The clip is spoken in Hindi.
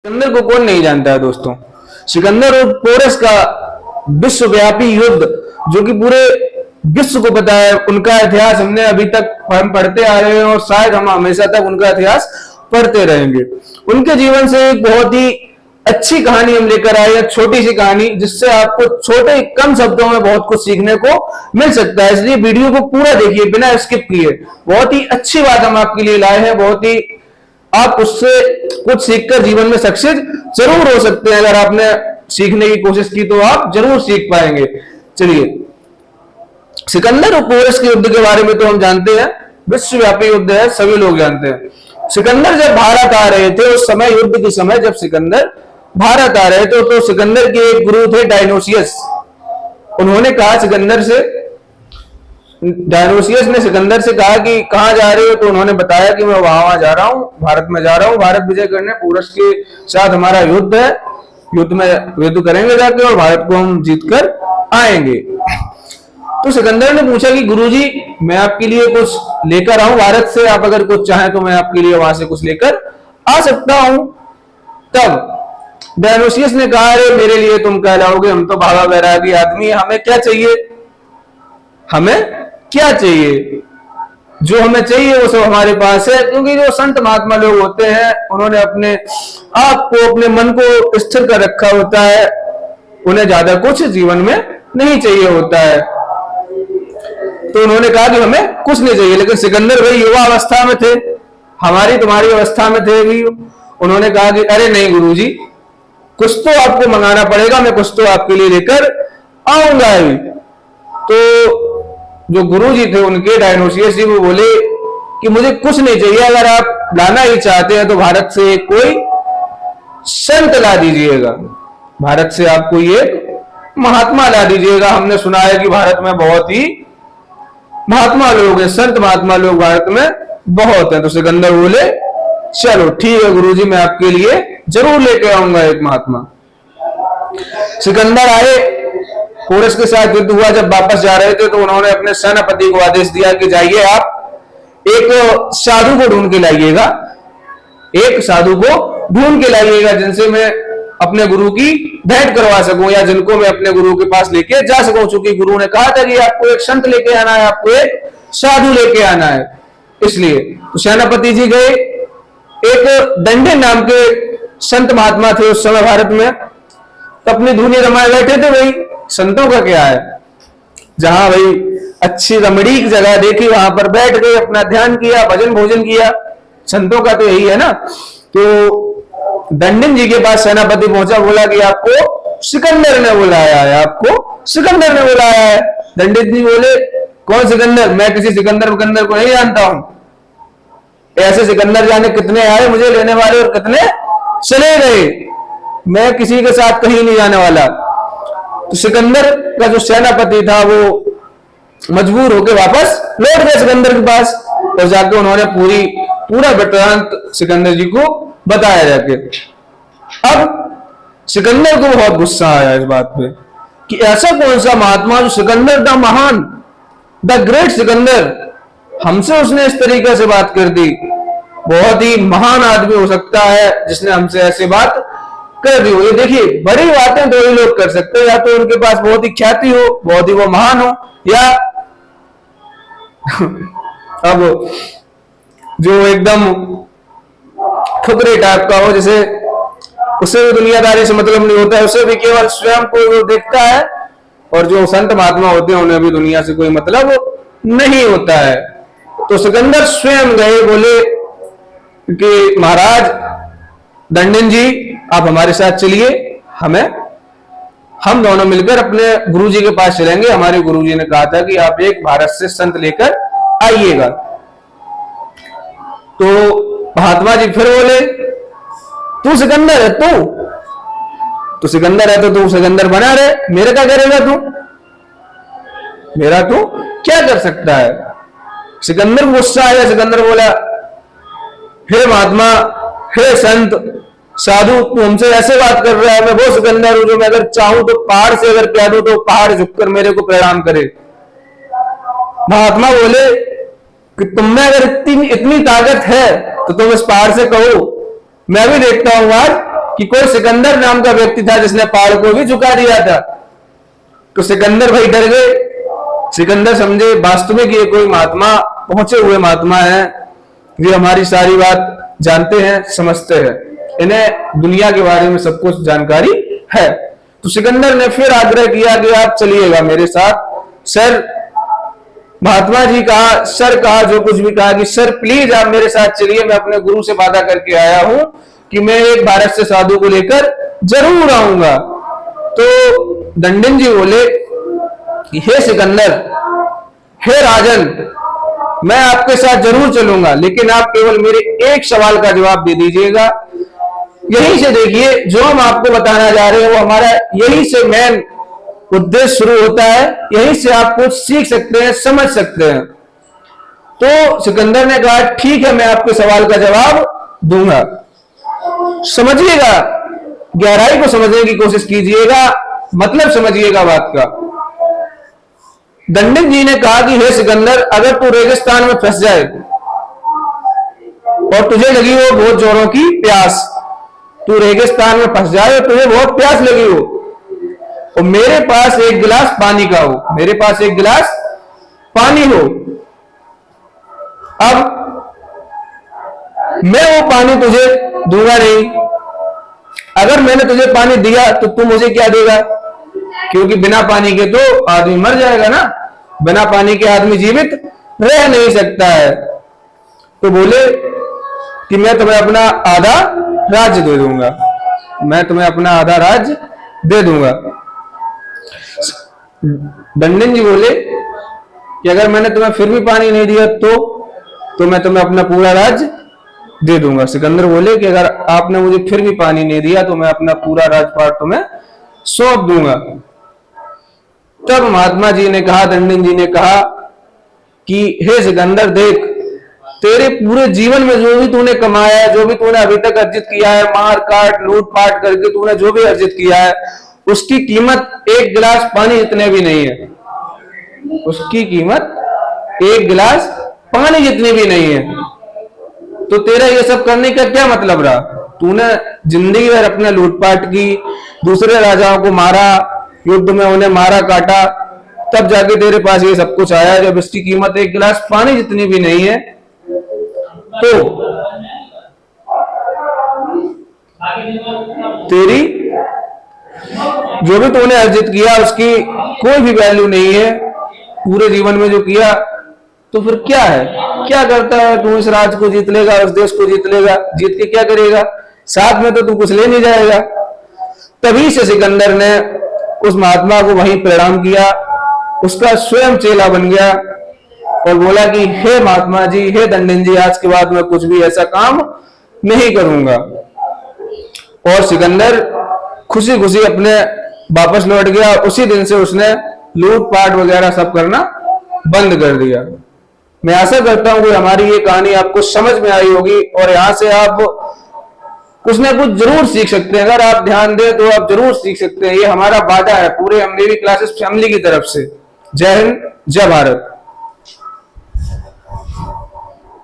सिकंदर को कौन नहीं जानता है दोस्तों। सिकंदर और पोरस का विश्वव्यापी युद्ध जो कि पूरे विश्व को पता है, उनका इतिहास हमने अभी तक हम पढ़ते आ रहे हैं और शायद हम हमेशा तक उनका इतिहास पढ़ते रहेंगे। उनके जीवन से एक बहुत ही अच्छी कहानी हम लेकर आए हैं, छोटी सी कहानी जिससे आपको छोटे कम शब्दों में बहुत कुछ सीखने को मिल सकता है। इसलिए वीडियो को पूरा देखिए बिना स्किप किए। बहुत ही अच्छी बात हम आपके लिए लाए हैं, बहुत ही आप उससे कुछ सीखकर जीवन में सक्सेस जरूर हो सकते हैं। अगर आपने सीखने की कोशिश की तो आप जरूर सीख पाएंगे। चलिए, सिकंदर और पोरस के युद्ध के बारे में तो हम जानते हैं, विश्वव्यापी युद्ध है, सभी लोग जानते हैं। सिकंदर जब भारत आ रहे थे उस समय, युद्ध के समय जब सिकंदर भारत आ रहे थे तो सिकंदर के एक गुरु थे डायनोसियस। उन्होंने कहा सिकंदर से, डायनोसियस ने सिकंदर से कहा कि कहां जा रहे हो, तो उन्होंने बताया कि मैं वहां जा रहा हूं, भारत में जा रहा हूं, भारत विजय करने, पोरस के साथ हमारा युद्ध है, युद्ध में युद्ध करेंगे जाके और भारत को हम जीतकर आएंगे। तो सिकंदर ने पूछा कि गुरुजी मैं आपके लिए कुछ लेकर आऊं भारत से, आप अगर कुछ चाहें तो मैं आपके लिए वहां से कुछ लेकर आ सकता हूं। तब डायनोसियस ने कहा, अरे मेरे लिए तुम कह लाओगे, हम तो भागा वैरागी आदमी है, हमें क्या चाहिए, हमें क्या चाहिए, जो हमें चाहिए वो सब हमारे पास है। क्योंकि जो संत महात्मा लोग होते हैं उन्होंने अपने आप को, अपने मन को स्थिर कर रखा होता है, उन्हें ज्यादा कुछ जीवन में नहीं चाहिए होता है। तो उन्होंने कहा कि हमें कुछ नहीं चाहिए। लेकिन सिकंदर भाई युवा अवस्था में थे, हमारी तुम्हारी अवस्था में थे भी। उन्होंने कहा कि अरे नहीं गुरुजी, कुछ तो आपको मंगाना पड़ेगा, मैं कुछ तो आपके लिए लेकर आऊंगा अभी। तो जो गुरुजी थे उनके, डायनोसियस जी, वो बोले कि मुझे कुछ नहीं चाहिए, अगर आप लाना ही चाहते हैं तो भारत से कोई संत ला दीजिएगा, भारत से आप कोई एक महात्मा ला दीजिएगा। हमने सुना है कि भारत में बहुत ही महात्मा लोग हैं, संत महात्मा लोग भारत में बहुत हैं। तो सिकंदर बोले चलो ठीक है गुरुजी, मैं आपके लिए जरूर लेके आऊंगा एक महात्मा। सिकंदर आए, पोरस के साथ युद्ध हुआ। जब वापस जा रहे थे तो उन्होंने अपने सेनापति को आदेश दिया कि जाइए आप एक साधु को ढूंढ के लाइएगा, एक साधु को ढूंढ के लाइएगा जिनसे मैं अपने गुरु की भेंट करवा सकूं, या जिनको मैं अपने गुरु के पास लेके जा सकूं। चूंकि गुरु ने कहा था कि आपको एक संत लेके आना है, आपको एक साधु लेके आना है, इसलिए तो सेनापति जी गए। एक दंडन नाम के संत महात्मा थे उस समय भारत में, तो अपनी धुनी रमाए बैठे थे। भाई संतों का क्या है, जहां भाई अच्छी रमणीक जगह देखी वहां पर बैठ गए, अपना ध्यान किया, भजन भोजन किया। संतों का तो यही है ना। तो दंडन जी के पास सेनापति पहुंचा, बोला कि आपको सिकंदर ने बुलाया है, आपको सिकंदर ने बुलाया है। दंडित जी बोले कौन सिकंदर, मैं किसी सिकंदर विकंदर को नहीं जानता हूं, ऐसे सिकंदर जाने कितने आए मुझे लेने वाले और कितने चले गए, मैं किसी के साथ कहीं नहीं जाने वाला। तो सिकंदर का जो सेनापति था वो मजबूर होकर वापस लौट गए सिकंदर के पास, और जाके उन्होंने पूरा वृत्तांत सिकंदर जी को बताया जाके। अब सिकंदर को बहुत गुस्सा आया इस बात पे कि ऐसा कौन सा महात्मा जो सिकंदर द महान, द ग्रेट सिकंदर, हमसे उसने इस तरीके से बात कर दी। बहुत ही महान आदमी हो सकता है जिसने हमसे ऐसी बात कर दी हो। ये देखिए, बड़ी बातें दो ही लोग कर सकते हैं, या तो उनके पास बहुत ही ख्याति हो, बहुत ही वो महान हो, या अब जो एकदम फुकरे टाइप का हो, जैसे उसे भी दुनियादारी से मतलब नहीं होता है, उसे भी केवल स्वयं को वो देखता है, और जो संत महात्मा होते हैं उन्हें भी दुनिया से कोई मतलब नहीं होता है। तो सिकंदर स्वयं गए, बोले कि महाराज दंडन जी आप हमारे साथ चलिए, हम दोनों मिलकर अपने गुरुजी के पास चलेंगे। हमारे गुरुजी ने कहा था कि आप एक भारत से संत लेकर आइएगा। तो महात्मा जी फिर बोले तू सिकंदर है, तू सिकंदर है तो तू सिकंदर बना रहे, मेरे क्या करेगा तू, मेरा तू क्या कर सकता है। सिकंदर को गुस्सा आया। सिकंदर बोला हे महात्मा, हे संत साधु, तू हमसे ऐसे बात कर रहा है, मैं वो सिकंदर हूं जो मैं अगर चाहूं तो पहाड़ से अगर कह दूं तो पहाड़ झुककर मेरे को प्रणाम करे। महात्मा बोले कि तुम में अगर इतनी ताकत है तो तुम इस पहाड़ से कहो, मैं भी देखता हूं आज कि कोई सिकंदर नाम का व्यक्ति था जिसने पहाड़ को भी झुका दिया था। तो सिकंदर भाई डर गए। सिकंदर समझे वास्तविक ये कोई महात्मा, पहुंचे हुए महात्मा है, ये हमारी सारी बात जानते हैं, समझते हैं, इन्हें दुनिया के बारे में सब कुछ जानकारी है। तो सिकंदर ने फिर आग्रह किया कि आप चलिएगा मेरे साथ। सर, महात्मा जी कहा, सर कहा, जो कुछ भी कहा कि सर प्लीज आप मेरे साथ चलिए, मैं अपने गुरु से वादा करके आया हूं कि मैं एक भारत से साधु को लेकर जरूर आऊंगा। तो दंडन जी बोले, हे सिकंदर, हे राजन, मैं आपके साथ जरूर चलूंगा, लेकिन आप केवल मेरे एक सवाल का जवाब दे दीजिएगा। यहीं से देखिए, जो हम आपको बताना जा रहे हैं वो हमारा यहीं से मेन उद्देश्य शुरू होता है, यहीं से आप कुछ सीख सकते हैं, समझ सकते हैं। तो सिकंदर ने कहा, ठीक है, मैं आपके सवाल का जवाब दूंगा। समझिएगा, गहराई को समझने की कोशिश कीजिएगा, मतलब समझिएगा बात का। दंडिन जी ने कहा कि हे सिकंदर, अगर तू रेगिस्तान में फंस जाए और तुझे लगी हो बहुत जोरों की प्यास, तू रेगिस्तान में फंस जाए और तुझे बहुत प्यास लगी हो, और मेरे पास एक गिलास पानी का हो, मेरे पास एक गिलास पानी हो, अब मैं वो पानी तुझे दूंगा नहीं। अगर मैंने तुझे पानी दिया तो तू मुझे क्या देगा, क्योंकि बिना पानी के तो आदमी मर जाएगा ना, बिना पानी के आदमी जीवित रह नहीं सकता है। तो बोले कि मैं तुम्हें अपना आधा राज्य दे दूंगा, मैं तुम्हें अपना आधा राज्य दे दूंगा। दंडन जी बोले कि अगर मैंने तुम्हें फिर भी पानी नहीं दिया तो मैं तुम्हें अपना पूरा राज्य दे दूंगा। सिकंदर बोले कि अगर आपने मुझे फिर भी पानी नहीं दिया तो मैं अपना पूरा राजपाट तुम्हें सौंप दूंगा। तब महात्मा जी ने कहा, दंडन जी ने कहा कि हे सिकंदर, देख, तेरे पूरे जीवन में जो भी तूने कमाया है, जो भी तूने अभी तक अर्जित किया है, मार काट लूट पाट करके तूने जो भी अर्जित किया है, उसकी कीमत एक गिलास पानी जितने भी नहीं है, उसकी कीमत एक गिलास पानी जितनी भी नहीं है। तो तेरा ये सब करने का क्या मतलब रहा? तूने जिंदगी भर अपने लूटपाट की, दूसरे राजाओं को मारा, युद्ध में उन्हें मारा काटा, तब जाके तेरे पास ये सब कुछ आया, जब इसकी कीमत एक गिलास पानी जितनी भी नहीं है। तो तेरी जो भी तूने अर्जित किया उसकी कोई भी वैल्यू नहीं है पूरे जीवन में जो किया। तो फिर क्या है, क्या करता है तू? इस राज्य को जीत लेगा, उस देश को जीत लेगा, जीत के क्या करेगा? साथ में तो तू कुछ ले नहीं जाएगा। तभी से सिकंदर ने उस महात्मा को वहीं प्रणाम किया, उसका स्वयं चेला बन गया और बोला कि हे महात्मा जी, हे दंडन जी, आज के बाद मैं कुछ भी ऐसा काम नहीं करूंगा। और सिकंदर खुशी खुशी अपने वापस लौट गया। उसी दिन से उसने लूटपाट वगैरह सब करना बंद कर दिया। मैं आशा करता हूं कि हमारी ये कहानी आपको समझ में आई होगी और यहां से आप कुछ ना कुछ जरूर सीख सकते हैं। अगर आप ध्यान दें तो आप जरूर सीख सकते हैं। ये हमारा वादा है पूरे एमडीवी क्लासेस फैमिली की तरफ से। जय हिंद, जय भारत।